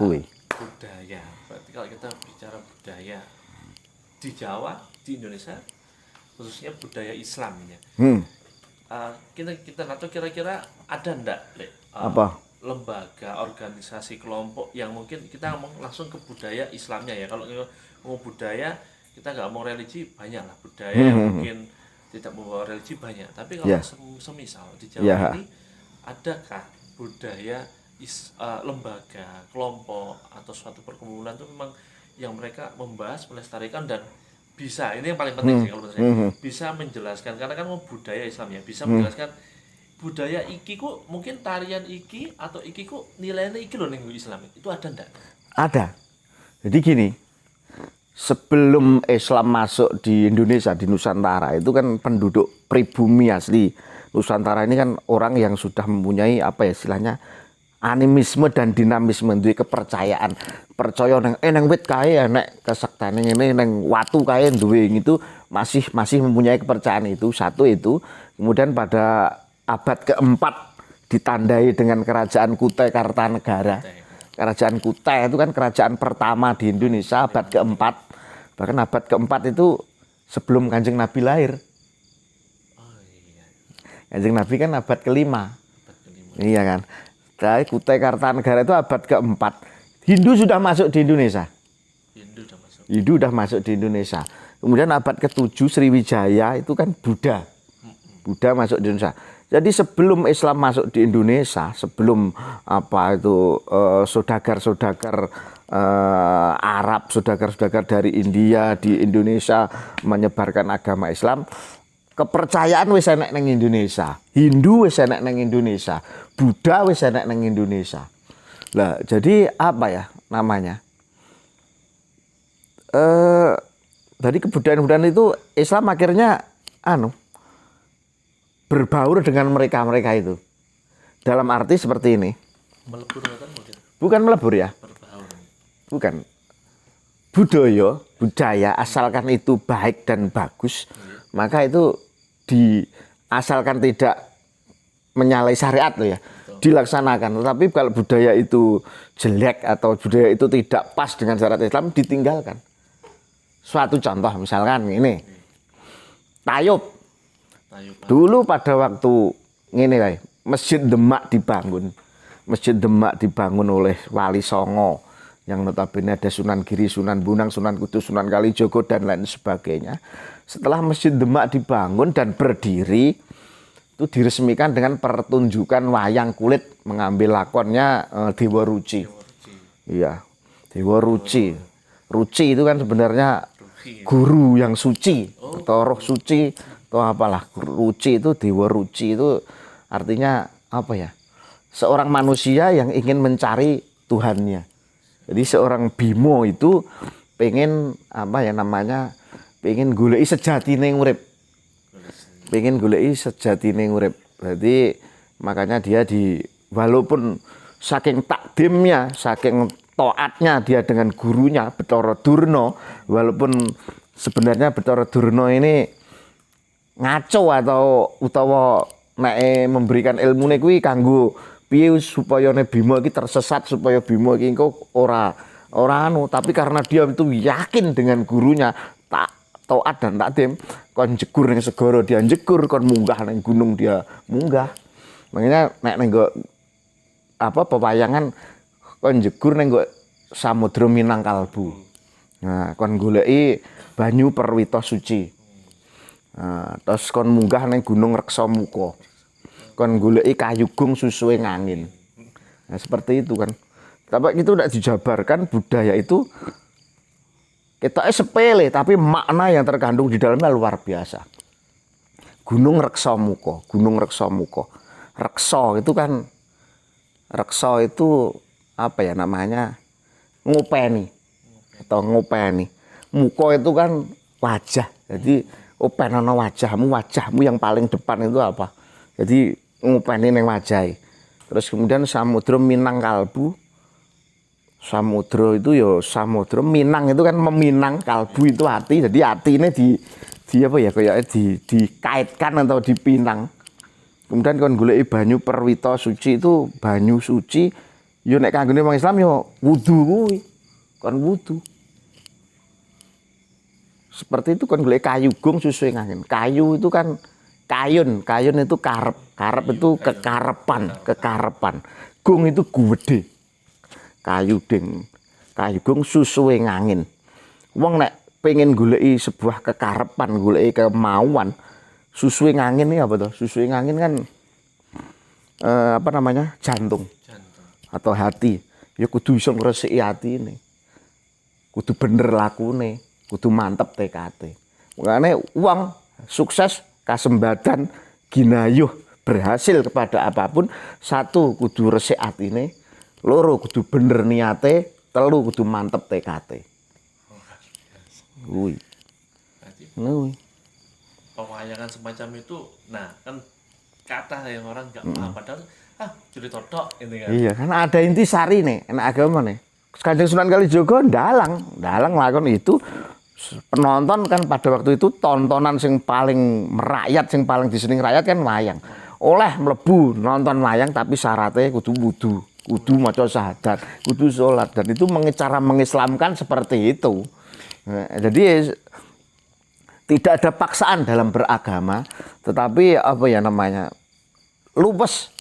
kuwi. Budaya. Berarti kalau kita bicara budaya di Jawa, di Indonesia, khususnya budaya Islam ya. Kita nato kira-kira ada ndak Apa? lembaga, organisasi, kelompok yang mungkin kita ngomong langsung ke budaya Islamnya ya. Kalau mau budaya, kita nggak mau religi banyak lah budaya yang mungkin tidak membawa religi banyak. Tapi kalau semisal di Jawa ini adakah budaya lembaga, kelompok atau suatu perkumpulan itu memang yang mereka membahas, melestarikan dan bisa, ini yang paling penting sih kalau menurut saya, bisa menjelaskan, karena kan mau budaya Islam ya, bisa menjelaskan budaya iki ku mungkin tarian iki atau iki ku nilainya iki loh ning Islam itu ada ndak? Ada. Jadi gini, sebelum Islam masuk di Indonesia, di Nusantara, itu kan penduduk pribumi asli Nusantara ini kan orang yang sudah mempunyai apa ya istilahnya animisme dan dinamisme, duwe kepercayaan, percaya nang wit kae nek kesektane ngene nang watu kae duwe itu masih mempunyai kepercayaan itu. Satu itu. Kemudian pada abad keempat ditandai dengan kerajaan Kutai Kartanegara. Kerajaan Kutai itu kan kerajaan pertama di Indonesia abad keempat. Bahkan abad keempat itu sebelum Kanjeng Nabi lahir. Kanjeng Nabi kan abad kelima. Iya kan. Dari Kutai Kartanegara itu abad keempat. Hindu sudah masuk di Indonesia. Hindu sudah masuk di Indonesia. Kemudian abad ke-7 Sriwijaya itu kan Buddha. Buddha masuk di Indonesia. Jadi sebelum Islam masuk di Indonesia, sebelum apa itu saudagar-saudagar Arab, saudagar-saudagar dari India di Indonesia menyebarkan agama Islam, kepercayaan wis enek nang Indonesia, Hindu wis enek nang Indonesia, Buddha wis enek nang Indonesia. Lah, jadi apa ya namanya? Dari kebudayaan-kebudayaan itu Islam akhirnya berbaur dengan mereka itu. Dalam arti seperti ini. Melebur kan mungkin. Bukan melebur ya. Berbaur. Bukan. Budaya asalkan itu baik dan bagus, maka itu asalkan tidak menyalahi syariat loh ya, dilaksanakan. Tetapi kalau budaya itu jelek atau budaya itu tidak pas dengan syariat Islam, ditinggalkan. Suatu contoh misalkan ini, tayub. Dulu pada waktu ini kayak Masjid Demak dibangun. Masjid Demak dibangun oleh Wali Songo yang notabene ada Sunan Giri, Sunan Bonang, Sunan Kudus, Sunan Kalijogo dan lain sebagainya. Setelah Masjid Demak dibangun dan berdiri, itu diresmikan dengan pertunjukan wayang kulit mengambil lakonnya Dewa Ruci. Iya, Dewa Ruci. Ruci itu kan sebenarnya guru yang suci atau roh suci atau apalah. Ruci itu Dewa Ruci itu artinya apa ya? Seorang manusia yang ingin mencari Tuhannya. Jadi seorang Bimo itu pengen apa ya namanya? Pengen goleki sejatine urip. Pengen goleki sejatine urip. Berarti makanya dia walaupun saking takdimnya, saking taatnya dia dengan gurunya Bathara Durna, walaupun sebenarnya Bathara Durna ini ngaco utawa nek memberikan ilmune kuwi kanggo piye supaya Bima iki tersesat, supaya Bima iki engko ora tapi karena dia itu yakin dengan gurunya, taat dan takdim, kon jegur ning segara dia jegur, kon munggah ning gunung dia munggah. Makanya nek ning pewayangan kon jegur ning Samudra Minangkalbu. Nah, kon goleki banyu perwita suci. Nah, terus kon munggah ning Gunung Reksamuka. Kon goleki kayugung susuhe ngangin. Nah, seperti itu kan. Tapi itu tidak dijabarkan budaya itu kita sepele tapi makna yang terkandung di dalamnya luar biasa. Gunung Reksamuka, Gunung Reksamuka. Reksa itu kan apa ya namanya? Ngopeni atau ngopeni. Muka itu kan wajah. Jadi openono wajahmu yang paling depan itu apa? Jadi ngopeni ning wajahe. Terus kemudian Samudra Minangkalbu. Samudra itu ya samudra, minang itu kan meminang, kalbu itu hati. Jadi hati ini dikaitkan atau dipinang. Kemudian kon goleki banyu perwita suci itu banyu suci Yo nek kanggone wong Islam yo wudu kuwi. Kon wudu. Seperti itu kan golek kayu gung susu angin. Kayu itu kan kayun itu karep. Karep itu kekarepan. Gung itu guwede. Kayu ding. Kayu gung susu angin. Wong nek pengen goleki sebuah kekarepan, goleki kemauan, susu angin ini apa tuh? Susu angin kan apa namanya? Jantung. Atau hati. Ya kudu iso ngresiki atine. Kudu bener lakune. Kudu mantep TKT. Makanya uang, sukses, kasembadan, ginayuh, berhasil kepada apapun. Satu, kudu resik atine. Loro, kudu bener niate. Telu, kudu mantep TKT. Wih. Wih. Pewayangan semacam itu, nah kan kata yang orang nggak paham. Padahal, jadi totok ini kan. Iya, kan ada intisari nih, enak agama nih. Kanjeng Sunan Kalijaga dalang lakon itu. Penonton kan pada waktu itu tontonan sing paling merakyat, sing paling diseneng rakyat kan wayang. Oleh mlebu nonton wayang tapi syaratnya kudu wudu, kudu maca syahadat, kudu sholat, dan itu cara mengislamkan seperti itu. Jadi tidak ada paksaan dalam beragama, tetapi apa ya namanya? Luwes,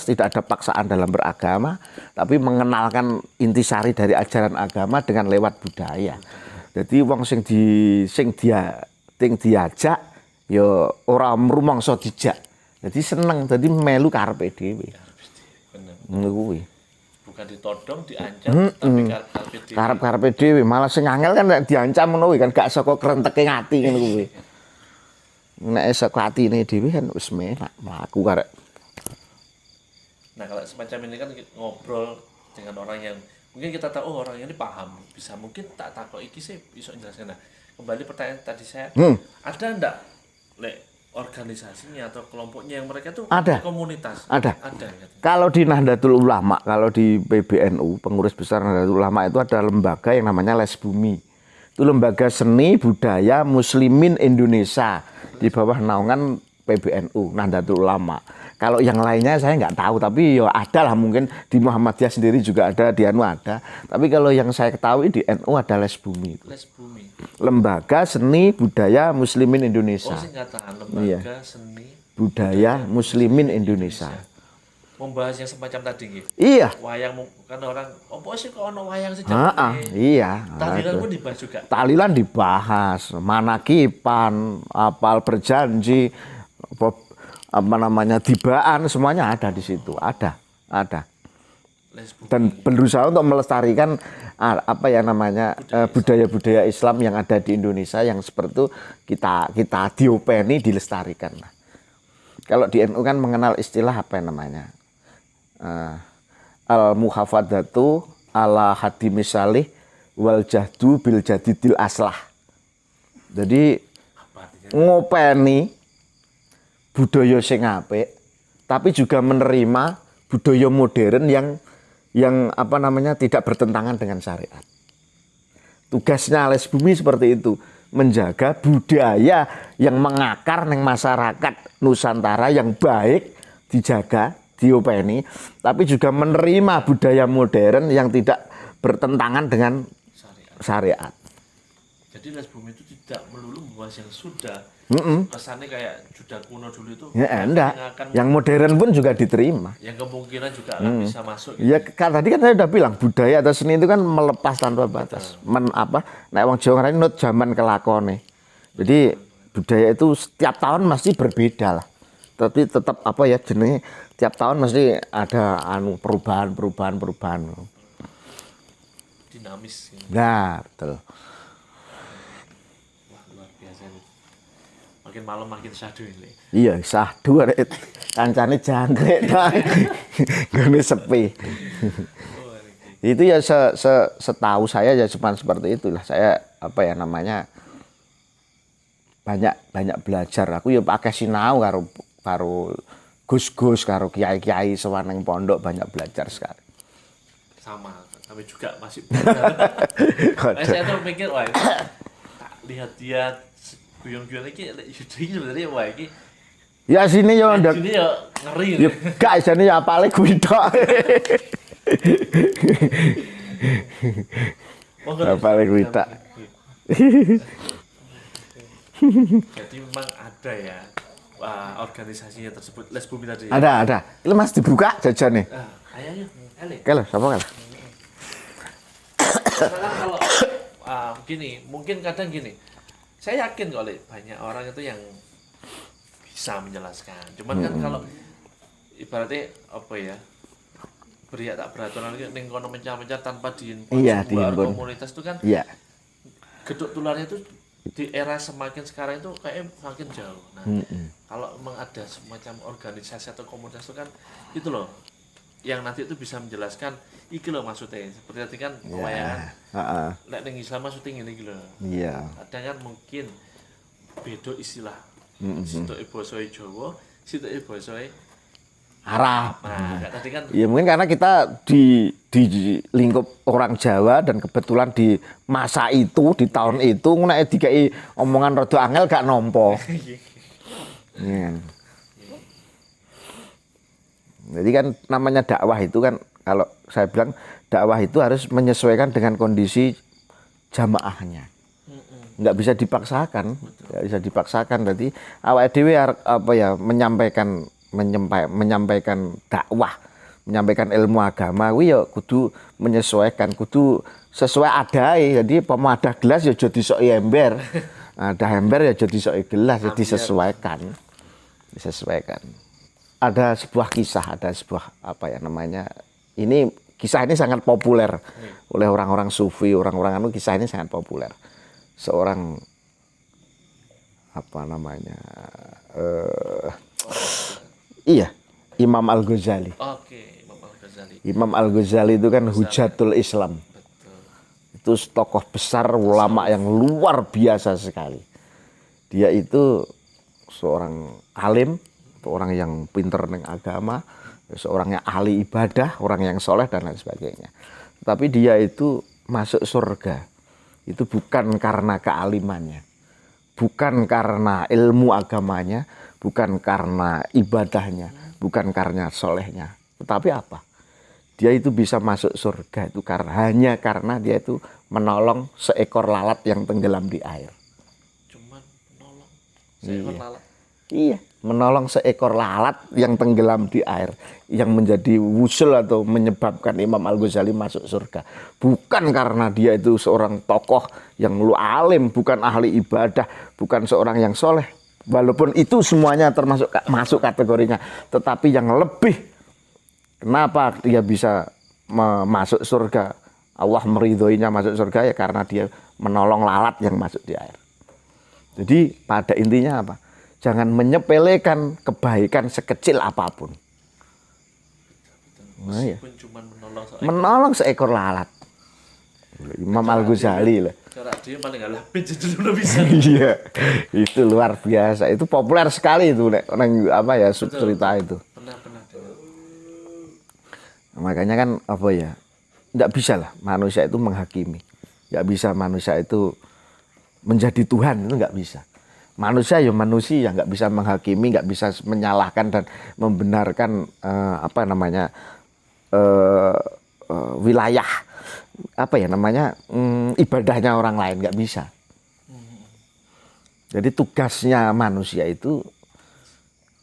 tidak ada paksaan dalam beragama, tapi mengenalkan intisari dari ajaran agama dengan lewat budaya. Jadi wong sing diajak ya ora rumangsa dijak. Jadi seneng, jadi melu karepe dhewe. Ngono kuwi. Bukan ditodong, diancam, tapi karepe dhewe. Malah sing angel kan nek diancam ngono kan gak saka krenteke ati ngono kuwi. Nek saka atine dhewe kan wis menak mlaku karek. Nah kalau semacam ini kan ngobrol dengan orang yang mungkin kita tahu, oh orang ini paham, bisa mungkin tak takut iki sih bisa menjelaskan. Nah kembali pertanyaan tadi saya, ada ndak organisasinya atau kelompoknya yang mereka tuh ada komunitas? Ada. Gitu. Kalau di Nahdlatul Ulama, kalau di PBNU, pengurus besar Nahdlatul Ulama itu ada lembaga yang namanya Les Bumi. Itu lembaga seni budaya Muslimin Indonesia di bawah naungan PBNU, Nahdlatul Ulama. Kalau yang lainnya saya nggak tahu, tapi ya ada lah, mungkin di Muhammadiyah sendiri juga ada, di NU ada. Tapi kalau yang saya ketahui di NU ada Les Bumi. Les Bumi. Lembaga Seni Budaya Muslimin Indonesia. Oh singkatan, Lembaga Seni Budaya Muslimin Indonesia. Membahas yang semacam tadi gitu. Iya. Wayang kan orang, oh sih kok ono wayang sih iya. Tahlilan pun dibahas juga. Tahlilan dibahas, manakipan, apal berjanji, apa namanya tibaan, semuanya ada di situ, ada. Dan berusaha untuk melestarikan apa ya namanya budaya-budaya Islam yang ada di Indonesia yang seperti itu kita diopeni, dilestarikan. Kalau di NU kan mengenal istilah apa yang namanya al-muhafadzatu ala hadimis salih wal jahdu bil jadidil aslah. Jadi ngopeni budaya sing apik, tapi juga menerima budaya modern yang apa namanya tidak bertentangan dengan syariat. Tugasnya Les Bumi seperti itu, menjaga budaya yang mengakar neng masyarakat Nusantara yang baik dijaga, diopeni, tapi juga menerima budaya modern yang tidak bertentangan dengan syariat. Jadi Les Bumi itu tidak melulu membahas yang sudah. Kesannya kayak sudah kuno dulu itu. Ya enggak. Yang modern pun juga diterima. Yang kemungkinan juga akan bisa masuk. Gitu. Ya kan tadi kan saya udah bilang budaya atau seni itu kan melepas tanpa batas. Nek wong Jawa ngarani nut zaman kelakone. Jadi budaya itu setiap tahun mesti berbeda lah. Tapi tetap apa ya jenenge tiap tahun mesti ada perubahan. Dinamis. Nah, betul. Makin malam makin syahdu ini. Iya, syahdu arek kancane jangkrik ta. Ngene sepi. Itu ya setahu saya ya cuma seperti itulah. Saya apa ya namanya banyak belajar. Aku ya pakai sinau karo gus-gus karo kiai-kiai sewaneng pondok banyak belajar sekali. Sama, tapi juga masih belajar. Saya tuh mikir wah lihat dia guyon-guyon iki sebenarnya wah iki Ya sini yo ndak. Sini ya ngeri. Ya gak jane ya apale kuwi tok. Apale kuwi tok. Jadi memang ada ya organisasinya tersebut Les Bumi tadi. Ada. Itu Mas dibuka jajan nih. Ayo. Kalau siapa kalau? Karena kalau gini, mungkin kadang gini. Saya yakin kalau banyak orang itu yang bisa menjelaskan. Cuman kan kalau ibaratnya apa ya? Beriak tak beraturan ning kono mencah-mencah tanpa diinput sebuah komunitas itu kan. Iya. Geduk tularnya itu di era semakin sekarang itu kayak makin jauh. Nah, kalau memang ada semacam organisasi atau komunitas itu kan itu loh yang nanti itu bisa menjelaskan iki loh maksudnya. Seperti tadi kan pewayangan. Nek ning Islam maksudnya ngene iki lho. Iya. Kadang kan mungkin beda istilah. Sitoke basa Jawa, sitoke basa Arab. Nah, tadi kan Ya mungkin karena kita di lingkup orang Jawa dan kebetulan di masa itu, di tahun itu nek dikai omongan rada angel gak nampa. Iya. Jadi kan namanya dakwah itu kan kalau saya bilang dakwah itu harus menyesuaikan dengan kondisi jamaahnya. Nggak bisa dipaksakan, nggak bisa dipaksakan. Jadi awake dhewe apa ya menyampaikan dakwah, menyampaikan ilmu agama kuwi ya kudu menyesuaikan, kudu sesuai adae. Jadi pemadah gelas ya aja disoki ember. Ada ember ya jadi disoki gelas, ya disesuaikan. Disesuaikan. Ada sebuah kisah, ada sebuah apa ya namanya? Ini kisah ini sangat populer oleh orang-orang sufi, orang-orang anu kisah ini sangat populer. Seorang apa namanya? Iya, Imam Al-Ghazali. Oke, Imam Al-Ghazali. Imam Al-Ghazali itu kan Hujatul Islam. Betul. Itu tokoh besar ulama yang luar biasa sekali. Dia itu seorang alim, orang yang pinter dengan agama, seorang yang ahli ibadah, orang yang soleh dan lain sebagainya. Tapi dia itu masuk surga. Itu bukan karena kealimannya, bukan karena ilmu agamanya, bukan karena ibadahnya, bukan karena solehnya. Tetapi apa? Dia itu bisa masuk surga itu hanya karena dia itu menolong seekor lalat yang tenggelam di air. Cuman menolong seekor lalat. Iya, menolong seekor lalat yang tenggelam di air, yang menjadi wusul atau menyebabkan Imam Al-Ghazali masuk surga. Bukan karena dia itu seorang tokoh yang lu alim, bukan ahli ibadah, bukan seorang yang soleh. Walaupun itu semuanya termasuk masuk kategorinya, tetapi yang lebih, kenapa dia bisa masuk surga? Allah meridhoinya masuk surga ya karena dia menolong lalat yang masuk di air. Jadi pada intinya apa? Jangan menyepelekan kebaikan sekecil apapun. Nah, ya. Menolong seekor lalat. Imam Al-Ghazali lah. Cara dia paling galah dulu bisa. Iya, itu luar biasa. Itu populer sekali itu neng apa ya cerita itu. Pernah. Makanya kan apa ya? Tidak bisa lah manusia itu menghakimi. Tidak bisa manusia itu menjadi Tuhan, itu nggak bisa. Manusia ya manusia, nggak bisa menghakimi, nggak bisa menyalahkan dan membenarkan apa namanya wilayah apa ya namanya ibadahnya orang lain, nggak bisa. Jadi tugasnya manusia itu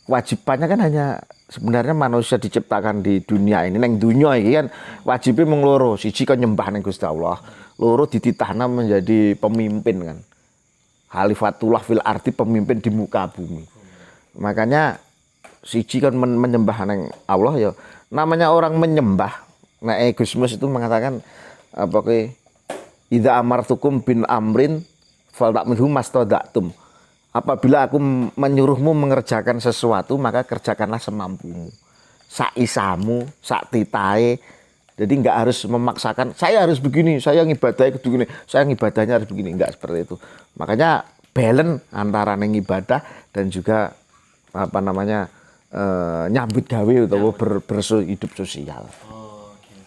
kewajibannya kan hanya sebenarnya manusia diciptakan di dunia ini, neng dunia ini kan wajibnya mung loro, siji kan nyembah neng Gusti Allah, loro dititahna menjadi pemimpin kan. Khalifatullah fil ardi, pemimpin di muka bumi. Makanya siji kan menyembah neng Allah ya. Namanya orang menyembah. Nah, Gusmus itu mengatakan apa ke idza amartukum bin amrin falta'minhu mastada'tum. Apabila aku menyuruhmu mengerjakan sesuatu, maka kerjakanlah semampumu. Sak isamu, sak titahe. Jadi nggak harus memaksakan, saya harus begini, saya ngibadahnya begini, saya ngibadahnya harus begini, nggak seperti itu. Makanya balance antara ibadah dan juga apa namanya nyambut gawe atau hidup sosial. Oh, okay.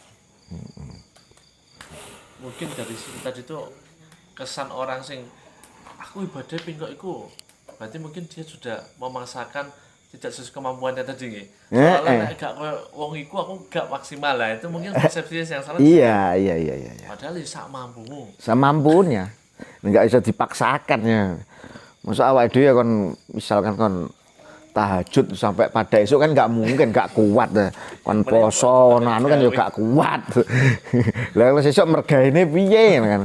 Mungkin dari sini tadi tuh kesan orang sing aku ibadah ping kok iku, berarti mungkin dia sudah memaksakan tidak sesuai kemampuannya tadi nggih. Heeh. Soalnya nek gak koyo wong iku aku gak maksimal lah. Itu mungkin persepsi yang salah. Iya. Padahal ya sak mampumu. Semampunya. Enggak bisa dipaksakan ya. Masa awake dhewe ya kon misalkan kon tahajud sampai pada esok kan nggak mungkin, nggak kuat ya. Kon poso anu kan juga nggak kuat. Lah kalau sesuk mergaine piye kan.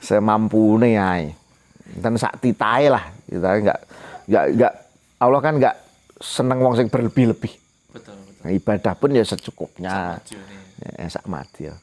Semampune ae. Dan sak titahe lah. Kita nggak Allah kan nggak seneng wong sing berlebih-lebih. Betul. Nah, ibadah pun ya secukupnya. Maju nih. Sak madya.